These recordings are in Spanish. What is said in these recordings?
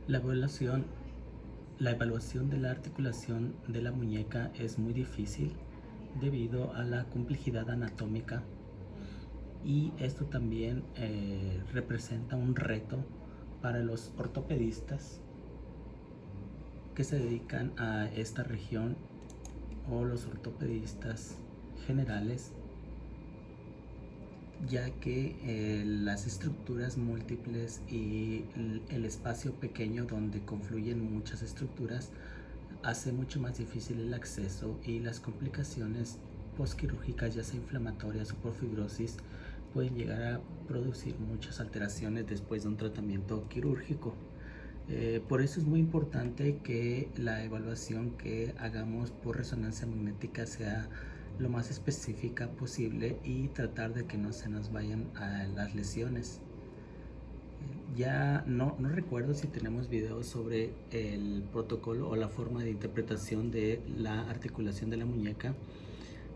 La evaluación, la evaluación de la articulación de la muñeca es muy difícil debido a la complejidad anatómica, y esto también representa un reto para los ortopedistas que se dedican a esta región, o los ortopedistas generales, ya que las estructuras múltiples y el espacio pequeño donde confluyen muchas estructuras hace mucho más difícil el acceso, y las complicaciones postquirúrgicas, ya sea inflamatorias o por fibrosis, pueden llegar a producir muchas alteraciones después de un tratamiento quirúrgico. Por eso es muy importante que la evaluación que hagamos por resonancia magnética sea lo más específica posible y tratar de que no se nos vayan a las lesiones. Ya no recuerdo si tenemos videos sobre el protocolo o la forma de interpretación de la articulación de la muñeca.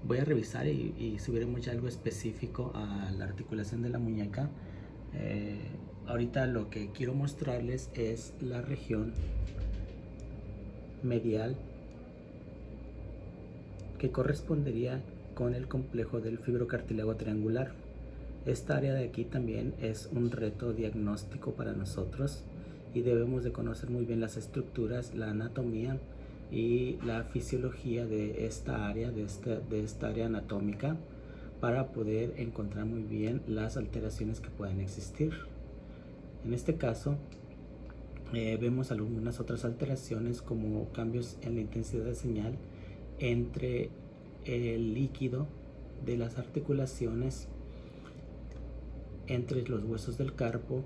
Voy a revisar y subiremos ya algo específico a la articulación de la muñeca. Ahorita lo que quiero mostrarles es la región medial, que correspondería con el complejo del fibrocartílago triangular. Esta área de aquí también es un reto diagnóstico para nosotros, y debemos de conocer muy bien las estructuras, la anatomía y la fisiología de esta área, de esta área anatómica, para poder encontrar muy bien las alteraciones que puedan existir. En este caso, vemos algunas otras alteraciones, como cambios en la intensidad de señal entre el líquido de las articulaciones, entre los huesos del carpo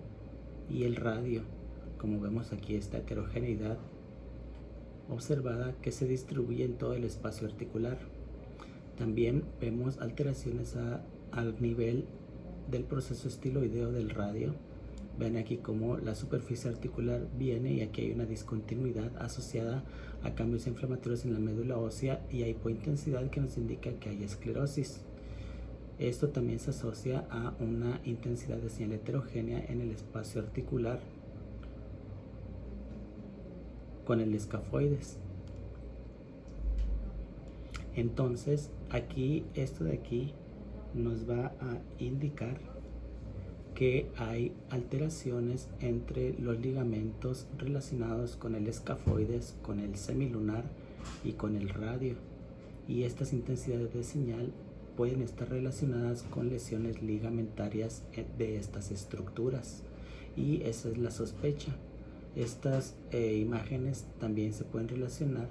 y el radio. Como vemos aquí, esta heterogeneidad observada que se distribuye en todo el espacio articular. También vemos alteraciones al nivel del proceso estiloideo del radio. Ven aquí como la superficie articular viene, y aquí hay una discontinuidad asociada a cambios inflamatorios en la médula ósea y a hipointensidad, que nos indica que hay esclerosis. Esto también se asocia a una intensidad de señal heterogénea en el espacio articular con el escafoides. Entonces aquí, esto de aquí nos va a indicar que hay alteraciones entre los ligamentos relacionados con el escafoides, con el semilunar y con el radio, y estas intensidades de señal pueden estar relacionadas con lesiones ligamentarias de estas estructuras, y esa es la sospecha. Estas imágenes también se pueden relacionar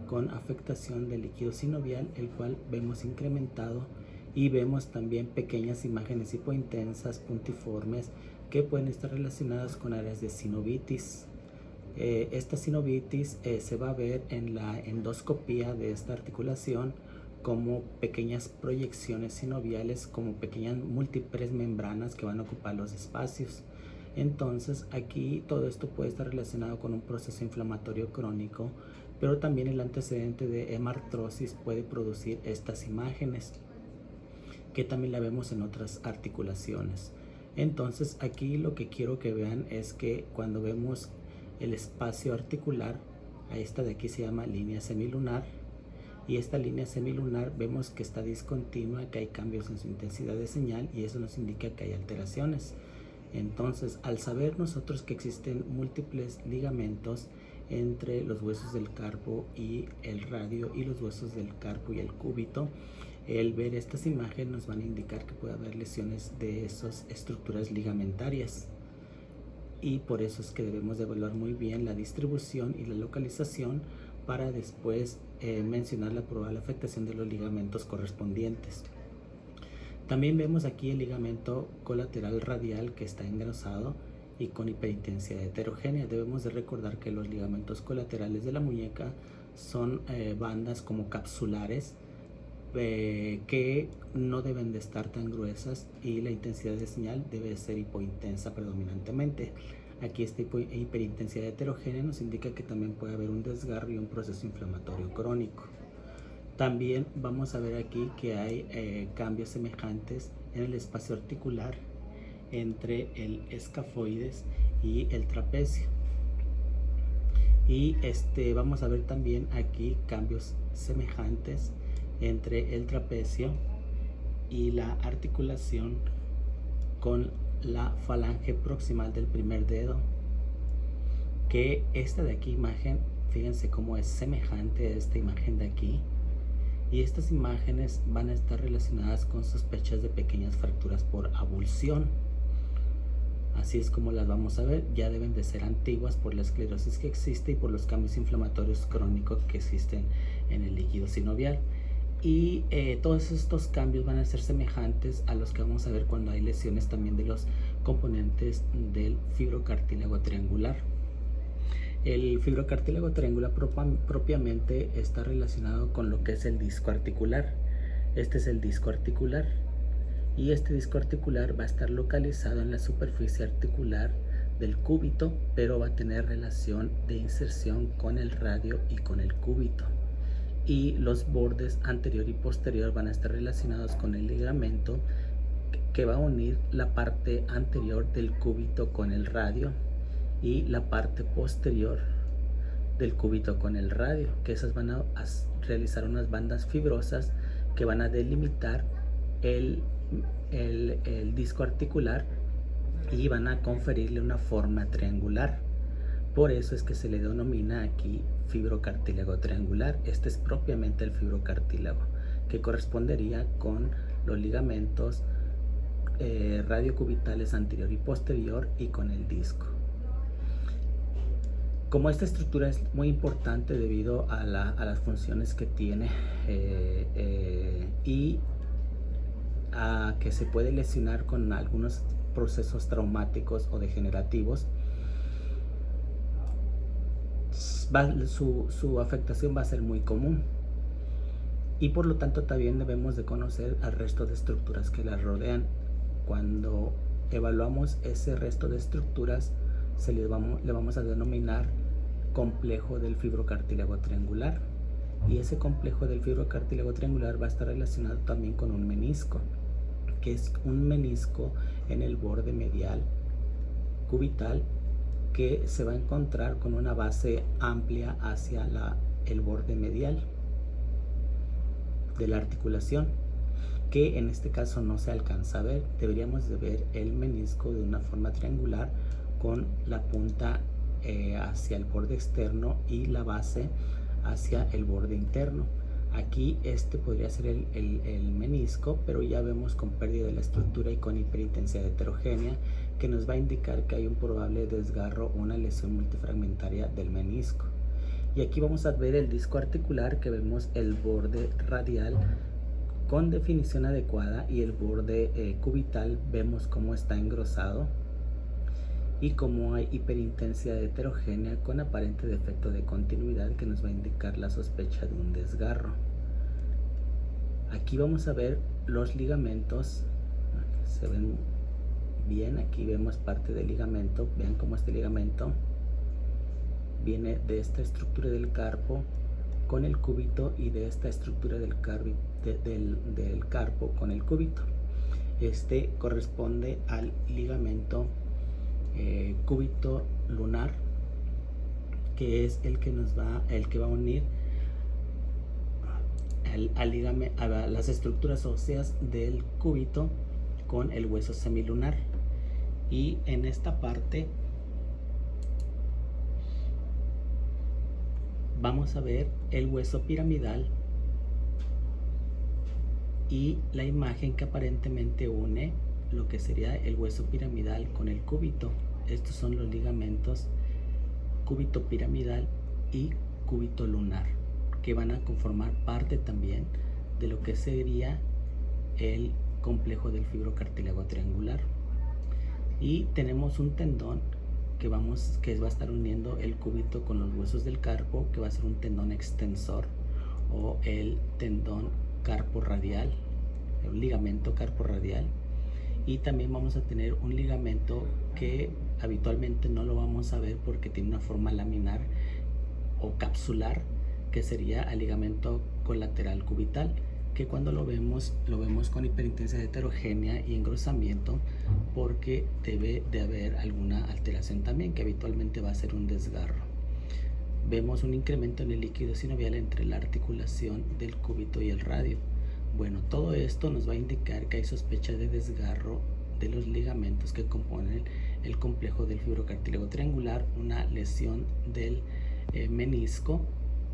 con afectación del líquido sinovial, el cual vemos incrementado, y vemos también pequeñas imágenes hipointensas puntiformes que pueden estar relacionadas con áreas de sinovitis. Esta sinovitis se va a ver en la endoscopía de esta articulación como pequeñas proyecciones sinoviales, como pequeñas múltiples membranas que van a ocupar los espacios. Entonces aquí todo esto puede estar relacionado con un proceso inflamatorio crónico, pero también el antecedente de hemartrosis puede producir estas imágenes, que también la vemos en otras articulaciones. Entonces aquí lo que quiero que vean es que cuando vemos el espacio articular, a esta de aquí se llama línea semilunar, y esta línea semilunar vemos que está discontinua, que hay cambios en su intensidad de señal, y eso nos indica que hay alteraciones. Entonces, al saber nosotros que existen múltiples ligamentos entre los huesos del carpo y el radio, y los huesos del carpo y el cúbito, el ver estas imágenes nos van a indicar que puede haber lesiones de esas estructuras ligamentarias, y por eso es que debemos de evaluar muy bien la distribución y la localización para después mencionar la probable afectación de los ligamentos correspondientes. También vemos aquí el ligamento colateral radial, que está engrosado y con hiperintensidad heterogénea. Debemos de recordar que los ligamentos colaterales de la muñeca son bandas como capsulares, que no deben de estar tan gruesas, y la intensidad de señal debe ser hipointensa predominantemente. Aquí esta hiperintensidad heterogénea nos indica que también puede haber un desgarro y un proceso inflamatorio crónico. También vamos a ver aquí que hay cambios semejantes en el espacio articular entre el escafoides y el trapecio. Y vamos a ver también aquí cambios semejantes entre el trapecio y la articulación con la falange proximal del primer dedo, que esta de aquí imagen, fíjense cómo es semejante a esta imagen de aquí, y estas imágenes van a estar relacionadas con sospechas de pequeñas fracturas por avulsión. Así es como las vamos a ver. Ya deben de ser antiguas por la esclerosis que existe y por los cambios inflamatorios crónicos que existen en el líquido sinovial. Y todos estos cambios van a ser semejantes a los que vamos a ver cuando hay lesiones también de los componentes del fibrocartílago triangular. El fibrocartílago triangular propiamente está relacionado con lo que es el disco articular. Este es el disco articular, y este disco articular va a estar localizado en la superficie articular del cúbito, pero va a tener relación de inserción con el radio y con el cúbito. Y los bordes anterior y posterior van a estar relacionados con el ligamento que va a unir la parte anterior del cúbito con el radio y la parte posterior del cúbito con el radio, que esas van a realizar unas bandas fibrosas que van a delimitar el disco articular y van a conferirle una forma triangular. Por eso es que se le denomina aquí fibrocartílago triangular. Este es propiamente el fibrocartílago, que correspondería con los ligamentos radiocubitales anterior y posterior y con el disco. Como esta estructura es muy importante debido a las funciones que tiene y a que se puede lesionar con algunos procesos traumáticos o degenerativos, su afectación va a ser muy común, y por lo tanto también debemos de conocer al resto de estructuras que la rodean. Cuando evaluamos ese resto de estructuras le vamos a denominar complejo del fibrocartílago triangular, y ese complejo del fibrocartílago triangular va a estar relacionado también con un menisco, que es un menisco en el borde medial cubital que se va a encontrar con una base amplia hacia el borde medial de la articulación, que en este caso no se alcanza a ver. Deberíamos de ver el menisco de una forma triangular con la punta hacia el borde externo y la base hacia el borde interno. Aquí podría ser el menisco, pero ya vemos con pérdida de la estructura y con hiperintensidad heterogénea, que nos va a indicar que hay un probable desgarro o una lesión multifragmentaria del menisco. Y aquí vamos a ver el disco articular, que vemos el borde radial con definición adecuada, y el borde cubital vemos cómo está engrosado y cómo hay hiperintensidad heterogénea con aparente defecto de continuidad, que nos va a indicar la sospecha de un desgarro. Aquí vamos a ver los ligamentos, se ven bien. Aquí vemos parte del ligamento. Vean cómo este ligamento viene de esta estructura del carpo con el cúbito y de esta estructura del carpo con el cúbito. Este corresponde al ligamento cúbito lunar, que es el que va a unir a las estructuras óseas del cúbito con el hueso semilunar. Y en esta parte vamos a ver el hueso piramidal y la imagen que aparentemente une lo que sería el hueso piramidal con el cúbito. Estos son los ligamentos cúbito piramidal y cúbito lunar, que van a conformar parte también de lo que sería el complejo del fibrocartílago triangular. Y tenemos un tendón que va a estar uniendo el cúbito con los huesos del carpo, que va a ser un tendón extensor o el tendón carpo radial, un ligamento carpo radial. Y también vamos a tener un ligamento que habitualmente no lo vamos a ver porque tiene una forma laminar o capsular, que sería el ligamento colateral cubital, que cuando lo vemos con hiperintensidad heterogénea y engrosamiento, porque debe de haber alguna alteración también, que habitualmente va a ser un desgarro. vemos un incremento en el líquido sinovial entre la articulación del cúbito y el radio. Bueno, todo esto nos va a indicar que hay sospecha de desgarro de los ligamentos que componen el complejo del fibrocartílago triangular, una lesión del menisco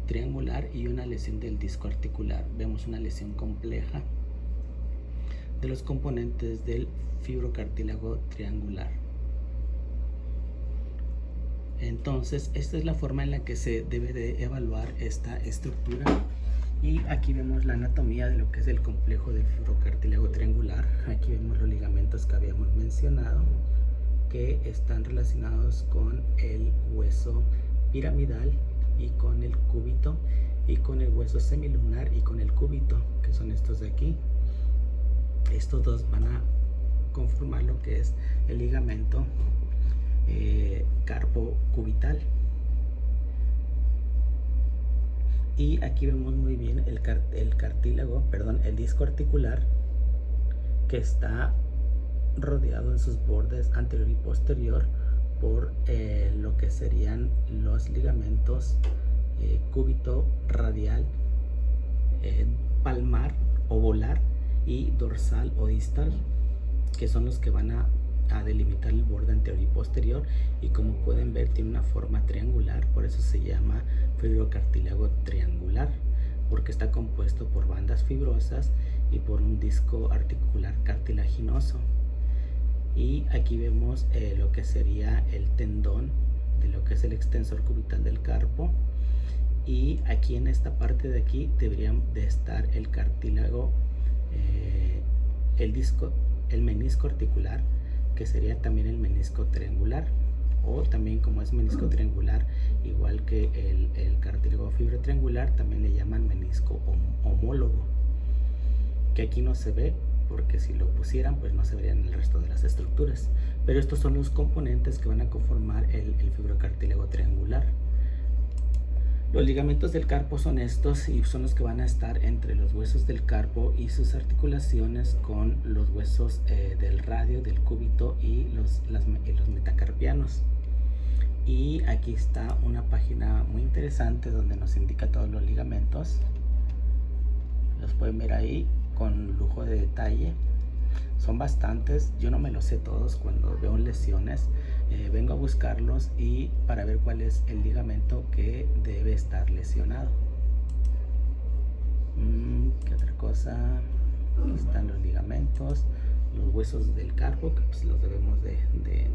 triangular y una lesión del disco articular. Vemos una lesión compleja de los componentes del fibrocartílago triangular. Entonces, esta es la forma en la que se debe de evaluar esta estructura. Y aquí vemos la anatomía de lo que es el complejo del fibrocartílago triangular. Aquí vemos los ligamentos que habíamos mencionado, que están relacionados con el hueso piramidal y con el cúbito, y con el hueso semilunar y con el cúbito, que son estos de aquí. Estos dos van a conformar lo que es el ligamento carpo cubital. Y aquí vemos muy bien el disco articular, que está rodeado en sus bordes anterior y posterior por lo que serían los ligamentos cúbito radial, palmar o volar y dorsal o distal, que son los que van a delimitar el borde anterior y posterior, y como pueden ver tiene una forma triangular, por eso se llama fibrocartílago triangular, porque está compuesto por bandas fibrosas y por un disco articular cartilaginoso. Y aquí vemos lo que sería el tendón de lo que es el extensor cubital del carpo, y aquí en esta parte de aquí deberían de estar el cartílago, el menisco articular, que sería también el menisco triangular, o también, como es menisco triangular, igual que el cartílago fibrotriangular, también le llaman menisco homólogo, que aquí no se ve porque si lo pusieran pues no se verían el resto de las estructuras, pero estos son los componentes que van a conformar el fibrocartílago triangular. Los ligamentos del carpo son estos, y son los que van a estar entre los huesos del carpo y sus articulaciones con los huesos del radio, del cúbito y los metacarpianos. Y aquí está una página muy interesante donde nos indica todos los ligamentos. Los pueden ver ahí con lujo de detalle. Son bastantes, yo no me los sé todos. Cuando veo lesiones vengo a buscarlos y para ver cuál es el ligamento que debe estar lesionado. ¿Qué otra cosa? Aquí están los ligamentos, los huesos del carpo, que pues los debemos de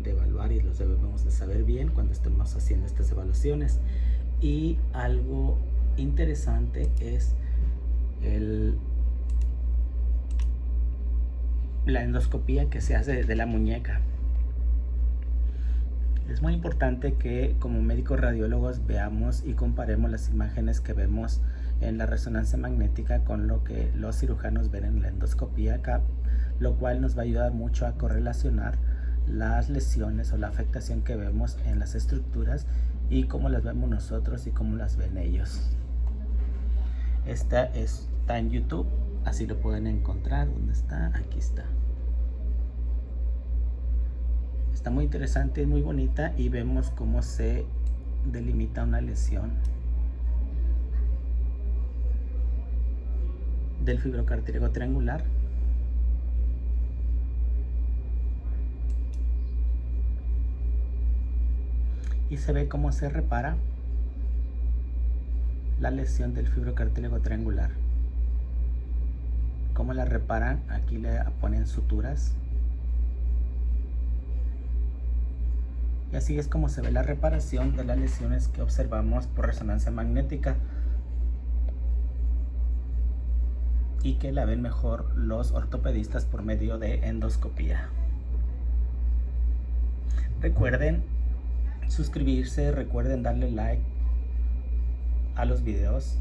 evaluar y los debemos de saber bien cuando estemos haciendo estas evaluaciones. Y algo interesante es la endoscopía que se hace de la muñeca. Es muy importante que como médicos radiólogos veamos y comparemos las imágenes que vemos en la resonancia magnética con lo que los cirujanos ven en la endoscopía acá, lo cual nos va a ayudar mucho a correlacionar las lesiones o la afectación que vemos en las estructuras y cómo las vemos nosotros y cómo las ven ellos. Esta está en YouTube, así lo pueden encontrar. ¿Dónde está? Aquí está. Está muy interesante, muy bonita, y vemos cómo se delimita una lesión del fibrocartílago triangular. Y se ve cómo se repara la lesión del fibrocartílago triangular. ¿Cómo la reparan? Aquí le ponen suturas. Y así es como se ve la reparación de las lesiones que observamos por resonancia magnética, y que la ven mejor los ortopedistas por medio de endoscopía. Recuerden suscribirse, recuerden darle like a los videos